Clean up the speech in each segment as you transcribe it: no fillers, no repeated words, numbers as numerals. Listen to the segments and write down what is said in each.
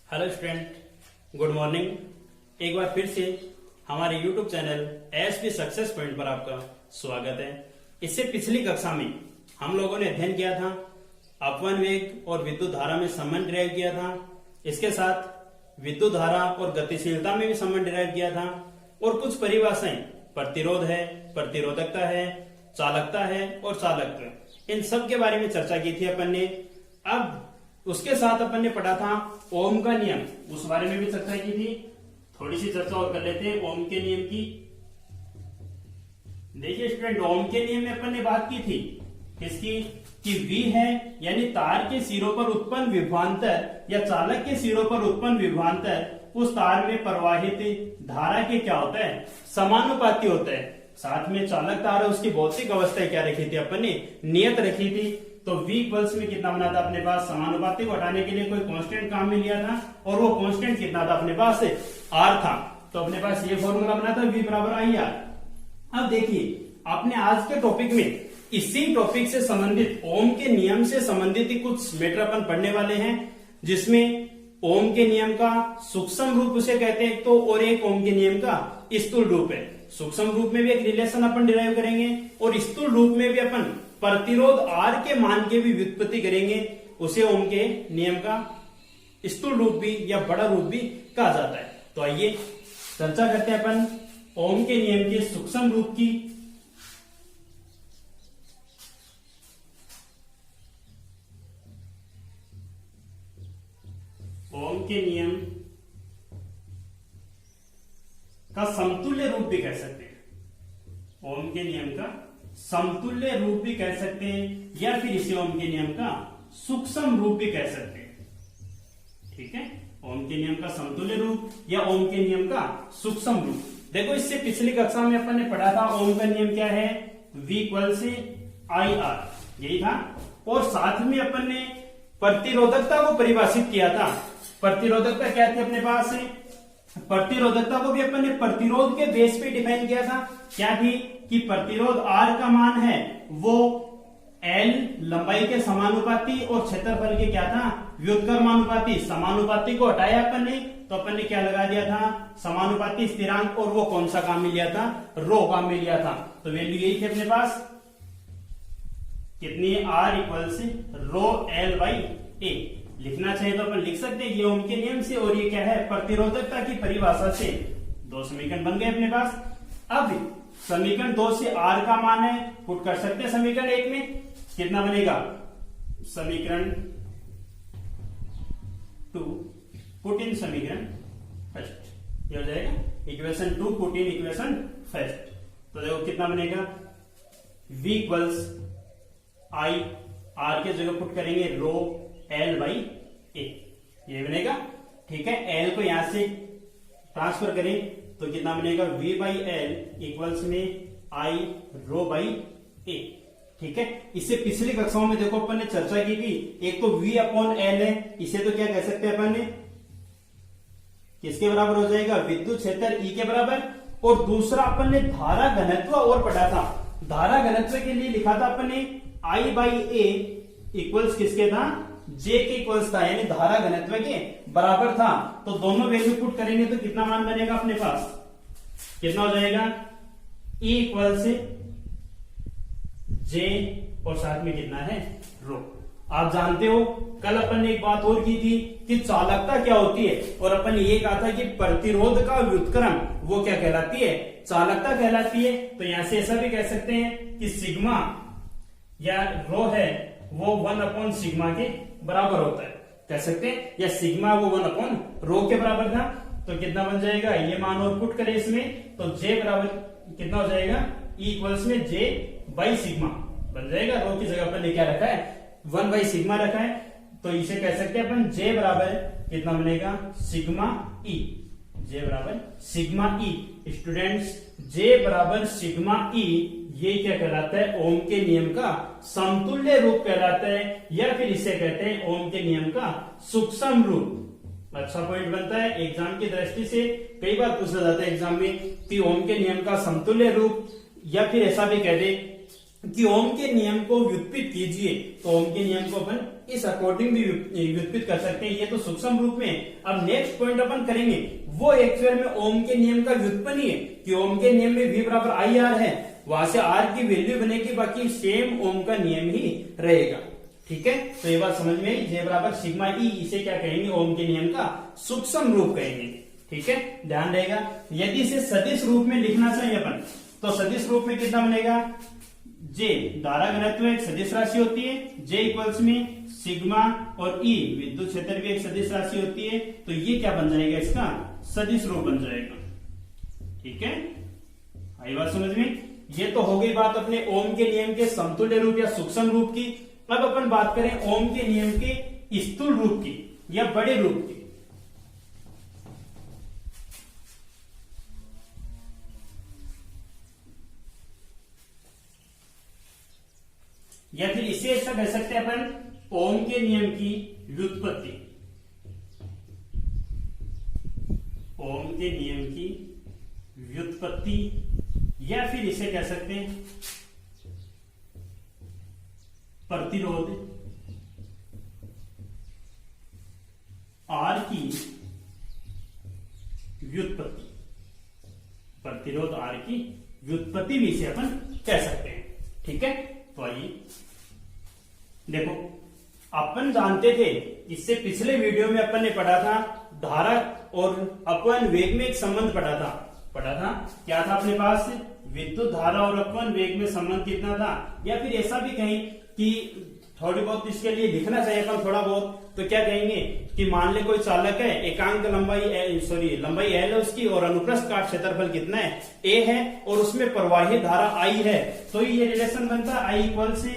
Hello student, good morning. एक बार फिर से हमारे YouTube channel ASP success point पर आपका स्वागत है। इससे पिछली कक्षा में हम लोगों ने अध्ययन किया था अपवन वेग और विद्युत धारा में संबंध डिराइव किया था। इसके साथ विद्युत धारा और गतिशीलता में भी संबंध डिराइव किया था और कुछ परिभाषाएं प्रतिरोध है, प्रतिरोधकता है, चालकता है और चालकत्व, इन सब के बारे में चर्चा की थी अपन ने। अब उसके साथ अपन ने पढ़ा था ओम का नियम, उस बारे में भी चर्चा की थी। थोड़ी सी चर्चा और कर लेते हैं ओम के नियम की। देखिए स्टूडेंट, ओम के नियम में अपन ने बात की थी किसकी, कि V है यानी तार के सिरों पर उत्पन्न विभवांतर या चालक के सिरों पर उत्पन्न विभवांतर उस तार में प्रवाहित धारा के क्या होता है, समानुपाती होता है। साथ में चालक तार है उसकी भौतिक अवस्था क्या रखी थी अपन ने, नियत रखी थी। तो V इक्वल्स में कितना बना था अपने पास, समानुपाती को हटाने के लिए कोई कांस्टेंट काम में लिया था और वो कांस्टेंट कितना था अपने पास, R था। तो अपने पास ये फॉर्मूला बना था V बराबर IR। अब देखिए आपने आज के टॉपिक में इसी टॉपिक से संबंधित ओम के नियम से संबंधित कुछ मैटर अपन पढ़ने वाले हैं, जिसमें ओम के नियम का सूक्ष्म रूप उसे कहते हैं तो, और एक ओम के नियम का स्थूल रूप है। सूक्ष्म रूप में भी एक रिलेशन अपन डिराइव करेंगे और स्थूल रूप में भी अपन प्रतिरोध R के मान के भी व्युत्पत्ति करेंगे। उसे ओम के नियम का स्थूल रूप भी या बड़ा रूप भी कहा जाता है। तो आइए चर्चा करते हैं अपन ओम के नियम के सूक्ष्म रूप की। ओम के नियम का समतुल्य रूप भी कह सकते हैं, ओम के नियम का समतुल्य रूप भी कह सकते हैं, या फिर इसे ओम के नियम का सूक्ष्म रूप भी कह सकते हैं। ठीक है, ओम के नियम का समतुल्य रूप या ओम के नियम का सूक्ष्म रूप। देखो इससे पिछली कक्षा में अपन ने पढ़ा था ओम का नियम क्या है, V इक्वल से IR, यही था। और साथ में अपन ने प्रतिरोधकता को परिभाषित किया था। प्रतिरोधकता क्या थी अपने पास, प्रतिरोधकता को भी अपन ने प्रतिरोध के बेस पे डिफाइन किया था। क्या थी कि प्रतिरोध R का मान है वो L लंबाई के समानुपाती और क्षेत्रफल के क्या था, व्युत्क्रमानुपाती। समानुपाती को हटाया अपन ने तो अपन ने क्या लगा दिया था, समानुपाती स्थिरांक, और वो कौन सा काम में लिया था, रो काम में लिया था। तो वैल्यू यही थी अपने पास, कितनी है, R इक्वल से रो L बाई A। लिखना चाहिए तो अपन लिख सकते हैं ये ओम के नियम से, और ये क्या है, प्रतिरोधकता की परिभाषा से। दो समीकरण बन गए अपने पास। अब समीकरण 2 से R का मान है, पुट कर सकते हैं समीकरण 1 में। कितना बनेगा, समीकरण 2 पुट इन समीकरण फर्स्ट, ये हो जाएगा equation 2 put in equation first. तो देखो कितना बनेगा, V इक्वल्स I, R के जगह पुट करेंगे रो L बाई A, ये बनेगा। ठीक है, L को यहां से ट्रांसफर करें तो कितना बनेगा, V बाई L इक्वल्स में I रो बाई A। ठीक है, इससे पिछली कक्षाओं में देखो अपन ने चर्चा की थी, एक तो V अपॉन L है, इसे तो क्या कह सकते हैं अपन ने, किसके बराबर हो जाएगा, विद्युत क्षेत्र E के बराबर। और दूसरा अपन ने धारा घनत्व और पढ़ा था। धारा घनत्व के लिए लिखा था अपन ने I बाई A इक्वल्स किसके था, J के इक्वल्स था, यानी धारा घनत्व के बराबर था। तो दोनों वैल्यू पुट करेंगे तो कितना मान बनेगा अपने पास, कितना हो जाएगा, E इक्वल से J और साथ में कितना है, रो। आप जानते हो कल अपन ने एक बात और की थी कि चालकता क्या होती है, और अपन ने ये कहा था कि प्रतिरोध का व्युत्क्रम वो क्या कहलाती है, चालकता कहलाती है। तो यहां से ऐसा भी कह सकते हैं कि सिग्मा या रो है वो 1 अपॉन सिग्मा के बराबर होता है, कह सकते हैं, या सिग्मा वो 1 अपॉन रो के बराबर था। तो कितना बन जाएगा, ये मान और पुट करें इसमें तो J बराबर कितना हो जाएगा, E इक्वल्स में J बाई सिग्मा बन जाएगा। रो की जगह पर क्या रखा है, 1 बाई सिग्मा रखा है। तो इसे कह सकते हैं अपन J बराबर कितना बनेगा, सिग्मा E, J बराबर सिग्मा E। स्टूडेंट्स, J बराबर सिग्मा E ये क्या कहलाता है, ओम के नियम का समतुल्य रूप कहलाता है, या फिर इसे कहते हैं ओम के नियम का सूक्ष्म रूप। अच्छा पॉइंट बनता है एग्जाम की दृष्टि से, कई बार पूछा जाता है एग्जाम में कि ओम के नियम का समतुल्य रूप, या फिर ऐसा भी कह दे कि ओम के नियम को व्युत्पत्ति कीजिए, तो ओम के नियम को अपन इस अकॉर्डिंग भी व्युत्पत्ति कर सकते हैं। ये तो सूक्ष्म रूप में। अब नेक्स्ट पॉइंट अपन करेंगे वो एक्चुअल में ओम के नियम का व्युत्पन्न है कि ओम के नियम में V बराबर आई आर है, वहां से आर की वैल्यू बनेगी, बाकी सेम ओम का नियम ही रहेगा। ठीक है, तो ये बात समझ में आई। जे बराबर सिग्मा ई, इसे क्या कहेंगे, ओम के नियम का सूक्ष्म रूप कहेंगे। ठीक है, ध्यान रहेगा। यदि इसे सदिश रूप में लिखना चाहिए अपन, तो सदिश रूप में कितना बनेगा, जे धारा घनत्व एक सदिश राशि होती है, जे इक्वल्स में सिग्मा, और ई विद्युत क्षेत्र भी एक सदिश राशि होती है, तो ये क्या बन जाएगा, इसका सदिश रूप बन जाएगा। ठीक है, आई बात समझ में। ये तो हो गई बात अपने ओम के नियम के समतुल्य रूप या सूक्ष्म रूप की। अब अपन बात करें ओम के नियम के स्थूल रूप की या बड़े रूप की। या फिर इसे ऐसा कह सकते हैं अपन, ओम के नियम की व्युत्पत्ति। ओम के नियम की व्युत्पत्ति, या फिर इसे कह सकते हैं प्रतिरोध आर की व्युत्पत्ति। प्रतिरोध आर की व्युत्पत्ति भी इसे अपन कह सकते हैं। ठीक है, तो आइए देखो, अपन जानते थे, इससे पिछले वीडियो में अपन ने पढ़ा था धारा और अपवन वेग में एक संबंध पढ़ा था। क्या था अपने पास, विद्युत धारा और अपवन वेग में संबंध कितना था, या फिर ऐसा भी कहें कि थोड़ी बहुत इसके लिए लिखना चाहिए अपन थोड़ा बहुत, तो क्या कहेंगे कि मान ले कोई चालक है, एकांक लंबाई लंबाई एल है उसकी, और अनुप्रस्थ काट क्षेत्रफल कितना है, ए है, और उसमें प्रवाही धारा आई है, तो ये रिलेशन बनता है आई इक्वल से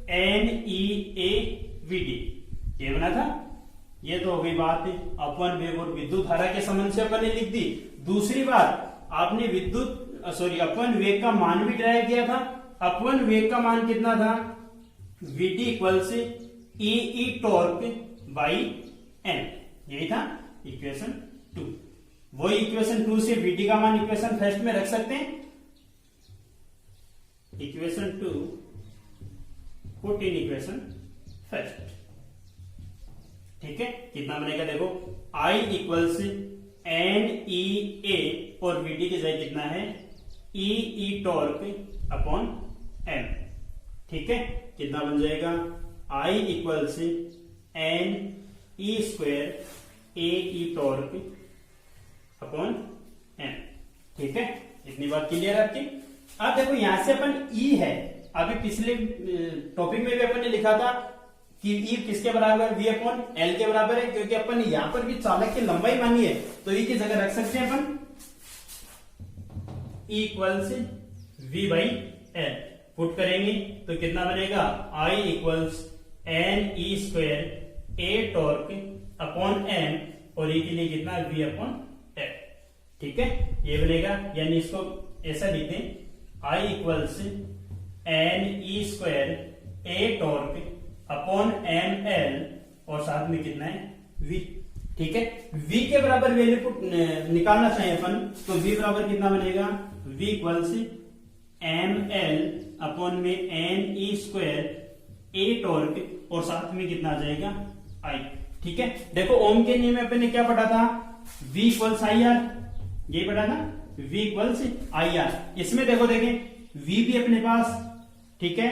N E A V D. ये बना था। ये तो हो गई बात अपवन वेग और विद्युत धारा के संबंध से अपन ने लिख दी। दूसरी बात, आपने अपवन वेग का मान भी ड्राइव किया था। अपवन वेग का मान कितना था, Vd इक्वल से ई टॉर्क बाई एन, यही था इक्वेशन 2। वो इक्वेशन 2 से Vd का मान इक्वेशन फर्स्ट में रख सकते हैं। Equation 2 put in equation first. ठीक है, कितना बनेगा देखो, I इक्वल से एन ई ए, और Vd की जगह कितना है, ई टॉर्क अपॉन एम। ठीक है, कितना बन जाएगा, I इक्वल से एन ई स्क्वायर ए ई टॉर्क अपॉन एम। ठीक है, इतनी बात क्लियर है आपकी। अब देखो यहां से अपन E है, अभी पिछले टॉपिक में भी अपन ने लिखा था कि E किसके बराबर, V अपॉन L के बराबर है, क्योंकि अपन ने यहां पर भी चालक की लंबाई मानी है, तो E की जगह रख सकते हैं अपन E इक्वल से V बाई L। पुट करेंगे तो कितना बनेगा, I equals N E square A torque upon M, और E के लिए कितना, V अपॉन एल। ठीक है, ये बनेगा, यानी इसको ऐसा लिख दें, I equals N E square A torque upon M L, और साथ में कितना है, V। ठीक है, V के बराबर वैल्यू निकालना चाहिए अपन, तो V बराबर कितना बनेगा, V equals M L upon में N E square A torque, और साथ में कितना आ जाएगा, आई। ठीक है, देखो ओम के नियम में अपन ने क्या पढ़ा था, V इक्वल्स आई आर, ये पढ़ा था, V इक्वल्स आई आर। इसमें देखो देखें, V भी अपने पास, ठीक है,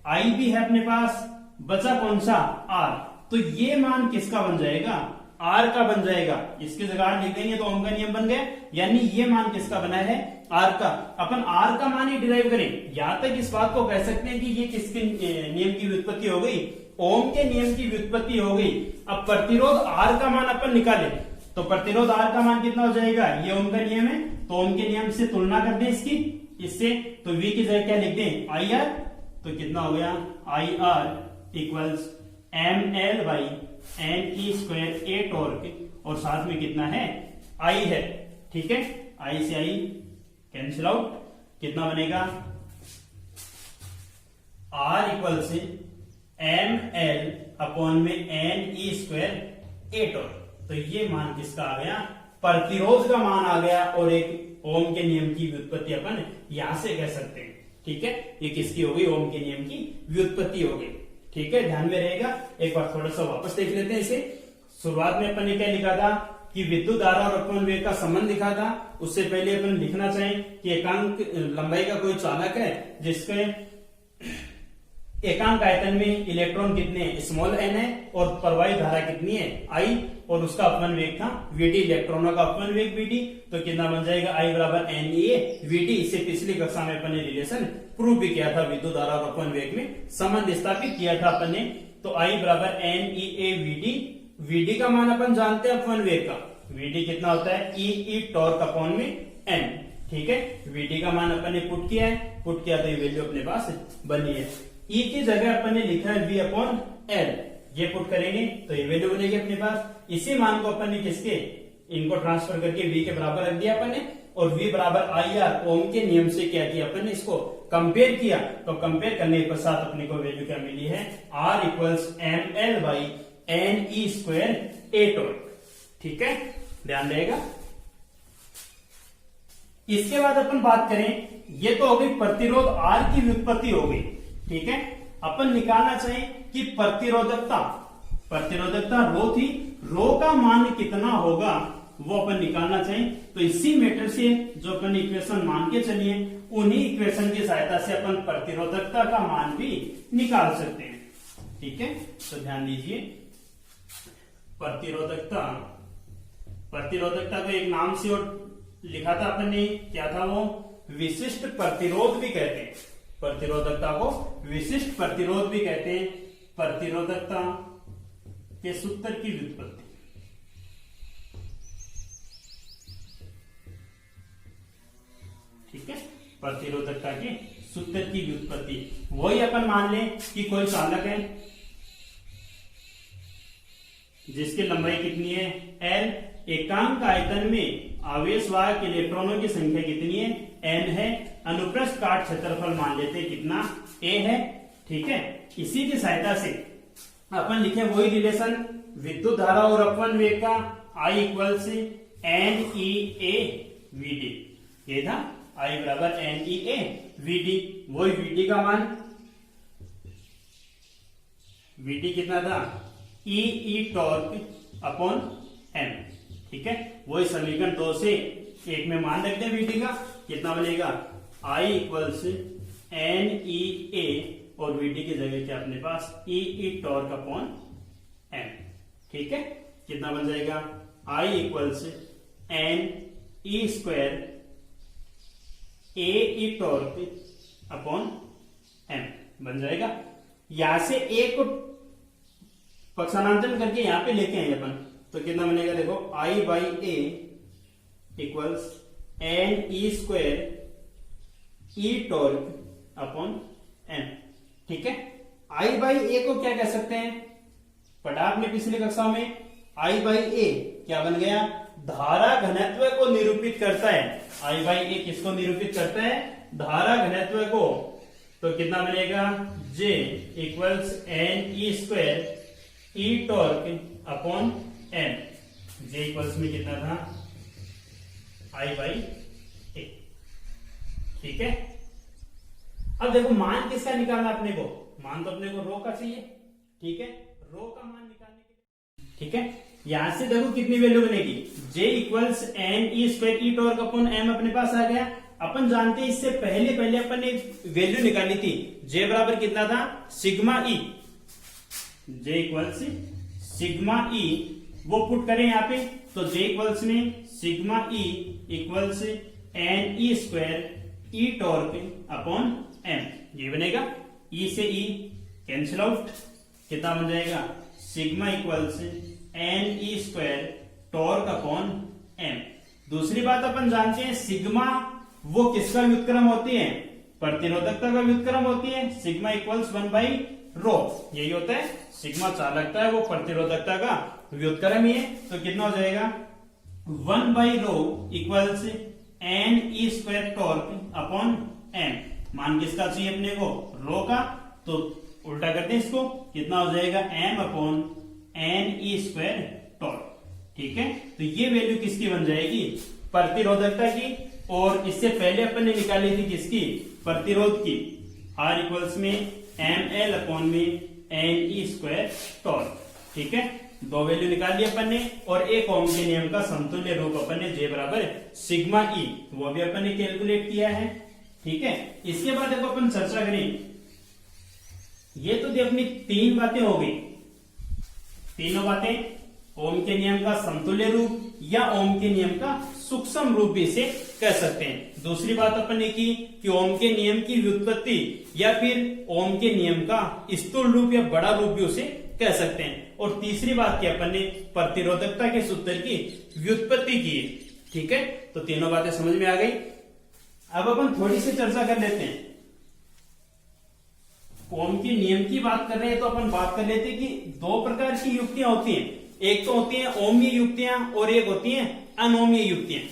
I भी है अपने पास, बचा कौन सा, R, तो ये मान किसका बन जाएगा, R का बन जाएगा। इसकी जगह R लिख देंगे तो ओम का नियम बन गया, यानी ये मान किसका बना है, R का। अपन R का मान ही डिराइव करें, यहां तक इस बात को कह सकते हैं कि ये किसके नियम की व्युत्पत्ति हो गई, ओम के नियम की व्युत्पत्ति हो गई। अब प्रतिरोध R का मान अपन निकाले, तो प्रतिरोध R का मान कितना हो जाएगा, ये ओम का नियम है, तो ओम के नियम से तुलना कर दें इससे, तो V की जगह क्या लिख दें, आई आर, तो कितना हो गया, I R equals M L by N E square A torque, और साथ में कितना है, आई है। ठीक है, आई से आई कैंसिल आउट, कितना बनेगा, R इक्वल से एम एल अपॉन में N E square A torque, तो ये मान किसका आ गया, प्रतिरोध का मान आ गया, और एक ओम के नियम की व्युत्पत्ति अपन यहां से कह सकते हैं। ठीक है, ये किसकी हो गई, ओम के नियम की व्युत्पत्ति हो गई। ठीक है, ध्यान में रहेगा। एक बार थोड़ा सा वापस देख लेते हैं इसे। शुरुआत में अपन ने क्या लिखा था कि विद्युत धारा और अपवन वेग का संबंध लिखा था। उससे पहले अपन लिखना चाहें कि एकांक लंबाई का कोई चालक है जिसके एकांक आयतन में इलेक्ट्रॉन कितने हैं, स्मॉल एन है, और प्रवाहित धारा कितनी है, आई, और उसका अपवन वेग था वीटी, इलेक्ट्रॉनों का अपवन वेग वीटी। तो कितना बन जाएगा, आई बराबर एन ई ए वीटी। इससे पिछली कक्षा में अपन ने रिलेशन प्रूव भी किया था, विद्युत धारा और अपवन वेग में संबंध स्थापित किया था अपन ने। तो आई बराबर एन ई ए वीटी। वीडी का मान अपन जानते हैं अपवन वेग का, वीडी कितना होता है, ई टॉर्क अपॉन में एन। ठीक है, वीडी का मान अपन ने पुट किया है, पुट किया तो ये वैल्यू अपने पास बनी है। ई की जगह अपन ने लिखा है वी अपॉन एल, ये पुट करेंगे तो ये वैल्यू बनेगी अपने पास। इसी मान को अपन ने किसके, इनको ट्रांसफर करके वी के बराबर रख दिया अपन ने, और वी बराबर आई आर ओम के नियम से क्या किया अपन ने, इसको कंपेयर किया। तो कंपेयर करने के पश्चात अपने को वैल्यू क्या मिली है, R equals M L by N E square A torque. ठीक है, ध्यान रहेगा। इसके बाद अपन बात करें, ये तो हो गई प्रतिरोध आर की व्युत्पत्ति हो गई। ठीक है, अपन निकालना चाहें कि प्रतिरोधकता, प्रतिरोधकता रो थी, रो का मान कितना होगा वो अपन निकालना चाहें। तो इसी मेथड से जो अपन इक्वेशन मान के चलिए, उन्हीं इक्वेशन की सहायता से अपन प्रतिरोधकता का मान भी निकाल सकते हैं। ठीक है, तो ध्यान दीजिए, प्रतिरोधकता, प्रतिरोधकता को एक नाम से और लिखा था अपन ने, क्या था वो, विशिष्ट प्रतिरोध भी कहते हैं। प्रतिरोधकता को विशिष्ट प्रतिरोध भी कहते हैं। प्रतिरोधकता के सूत्र की व्युत्पत्ति, ठीक है, प्रतिरोधकता के सूत्र की व्युत्पत्ति। वही अपन मान लें कि कोई चालक है जिसकी लंबाई कितनी है, एल, एकांक आयतन में आवेशवाहक इलेक्ट्रॉनों की संख्या कितनी है, एन है, अनुप्रस्थ काट क्षेत्रफल मान लेते हैं कितना, ए है। ठीक है, इसी की सहायता से अपन लिखे वही रिलेशन विद्युत धारा और अपवन वेग का, आई इक्वल से N E A V D, ये था आई बराबर N E A V D. वही वी का मान, वी कितना था, ई टॉर्क अपॉन एम। ठीक है, वही समीकरण 2 से 1 में मान रखते हैं वीटी का, कितना बनेगा, आई इक्वल्स एन ई ए, और वीटी की जगह क्या अपने पास, ई टॉर्क अपॉन एम। ठीक है, कितना बन जाएगा, I equals N E square A torque upon M बन जाएगा। यहां से ए को पक्षांतरण करके यहां पे लेके आए अपन, तो कितना बनेगा, देखो I by A equals N E square E torque upon M. ठीक है, आई बाई ए को क्या कह सकते हैं, पढ़ा आपने पिछली कक्षा में, आई बाई ए क्या बन गया, धारा घनत्व को निरूपित करता है। आई बाई ए किसको निरूपित करता है, धारा घनत्व को। तो कितना बनेगा, जे equals N E square E torque upon M. जे इक्वल्स में कितना था, आई बाई ए। ठीक है, अब देखो मान किसका निकालना अपने को, मान तो अपने को रो का चाहिए। ठीक है, रो का मान निकालने के लिए, ठीक है, यहां से देखो कितनी वैल्यू बनेगी, जे equals N E square E torque upon M अपने पास आ गया। अपन जानते हैं इससे पहले अपन ने वैल्यू निकाली थी, जे बराबर कितना था, sigma E, J equals sigma E, वो पुट करें यहाँ पे, तो जे इक्वल्स में sigma E equals N E square E torque upon M, ये बनेगा। ई से ई कैंसिल आउट, कितना बन जाएगा, sigma equals N E square torque upon M. दूसरी बात अपन जानते हैं, सिग्मा वो किसका व्युत्क्रम होती है, प्रतिरोधकता का व्युत्क्रम होती है। सिग्मा इक्वल्स 1 बाई रो, यही होता है, सिग्मा चालकता है, वो प्रतिरोधकता का व्युत्क्रम ही है। तो कितना हो जाएगा, 1 by rho equals N E square torque upon M. मान किसका चाहिए अपने को, रो का, तो उल्टा करते हैं इसको, कितना हो जाएगा, M upon N E square torque. ठीक है, तो ये वैल्यू किसकी बन जाएगी, प्रतिरोधकता की। और इससे पहले अपन ने निकाली थी किसकी, प्रतिरोध की, R इक्वल्स में ML अपॉन में NE² टॉर्क। ठीक है, दो वैल्यू निकाल ली अपन ने, और एक ओम के नियम का समतुल्य रूप अपन ने J बराबर सिग्मा E वो भी अपन ने कैलकुलेट किया है। ठीक है, इसके बाद देखो अपन चर्चा करें, ये तो अपनी तीन बातें हो गई, तीनों बातें ओम के नियम का समतुल्य रूप या ओम के नियम का सूक्ष्म रूप भी इसे कह सकते हैं। दूसरी बात अपन ने की कि ओम के नियम की व्युत्पत्ति या फिर ओम के नियम का स्थूल रूप या बड़ा रूप भी उसे कह सकते हैं। और तीसरी बात की अपन ने प्रतिरोधकता के सूत्र की व्युत्पत्ति की। ठीक है, तो तीनों बातें समझ में आ गई। अब अपन थोड़ी सी चर्चा कर लेते हैं। ओम के नियम की बात कर रहे हैं तो अपन बात कर लेते हैं कि दो प्रकार की युक्तियां होती हैं, एक तो होती हैं ओमीय युक्तियां और एक होती हैं अनोमीय युक्तियां।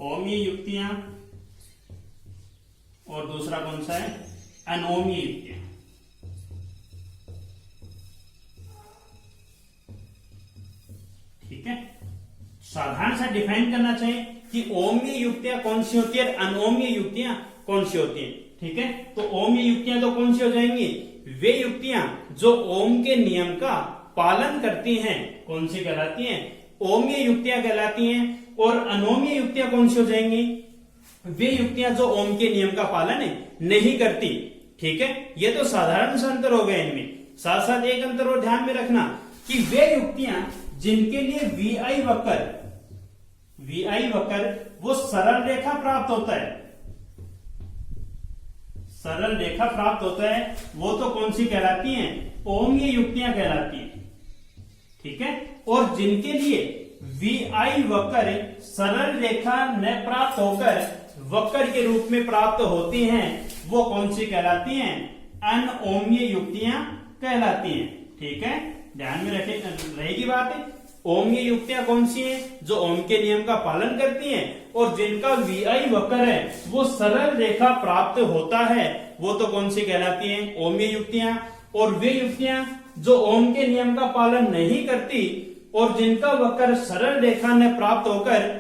ओमीय युक्तियां और दूसरा कौन सा है, अनोमीय युक्तियां। ठीक है, साधारण सा डिफाइन करना चाहिए कि ओमीय युक्तियां कौन सी होती है, अनोमीय युक्तियां कौन सी होती है। ठीक है, तो ओमीय युक्तियां तो कौन सी हो जाएंगी, वे युक्तियां जो ओम के नियम का पालन करती हैं, कौन सी कहलाती हैं, ओमीय युक्तियां कहलाती हैं। और अनोमीय युक्तियां कौन सी हो जाएंगी, वे युक्तियां जो ओम के नियम का पालन नहीं करती। ठीक है, ये तो साधारण सा अंतर हो गया इनमें। साथ साथ एक अंतर और ध्यान में रखना कि वे युक्तियां जिनके लिए VI वक्र वो सरल रेखा प्राप्त होता है, सरल रेखा प्राप्त होता है, वो तो कौन सी कहलाती हैं, ओमीय युक्तियां कहलाती हैं। ठीक है, और जिनके लिए VI वक्र सरल रेखा न प्राप्त होकर वक्र के रूप में प्राप्त होती हैं, वो कौन सी कहलाती हैं, अनओमीय युक्तियां कहलाती हैं। ठीक है, ध्यान में रहेगी बात। ओमीय युक्तियां कौन सी हैं, जो ओम के नियम का पालन करती हैं और जिनका VI वक्र है वो सरल रेखा प्राप्त होता है, वो तो कौन सी कहलाती हैं, ओमीय युक्तियां। और वे युक्तियां जो ओम के नियम का पालन नहीं करती और जिनका वक्र सरल रेखा ने प्राप्त होकर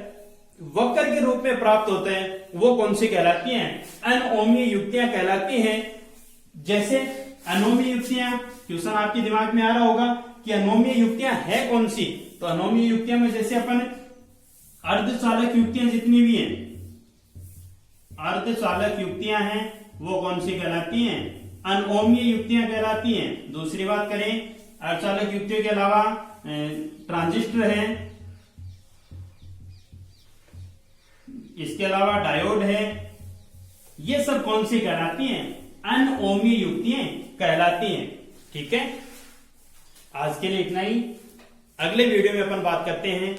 वक्र के रूप में प्राप्त होते हैं, वो कौन सी कहलाती हैं, अनओमीय युक्तियां कहलाती हैं। जैसे अनोमीय युक्तियां, क्वेश्चन आपके दिमाग में आ रहा होगा कि अनोमीय युक्तियां है कौन सी, तो अनोमीय युक्तियां में जैसे अपन अर्धचालक युक्तियां जितनी भी हैं, अर्धचालक युक्तियां हैं, वो कौन सी कहलाती हैं, अनओमीय युक्तियां कहलाती हैं। दूसरी बात करें, अर्धचालक युक्तियों के अलावा ट्रांजिस्टर है, इसके अलावा डायोड है, ये सब कौन सी कहलाती हैं, अनओमीय युक्तियां कहलाती हैं। ठीक है, आज के लिए इतना ही। अगले वीडियो में अपन बात करते हैं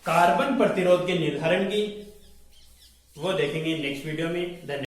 कार्बन प्रतिरोध के निर्धारण की, वो देखेंगे नेक्स्ट वीडियो में। धन्यवाद।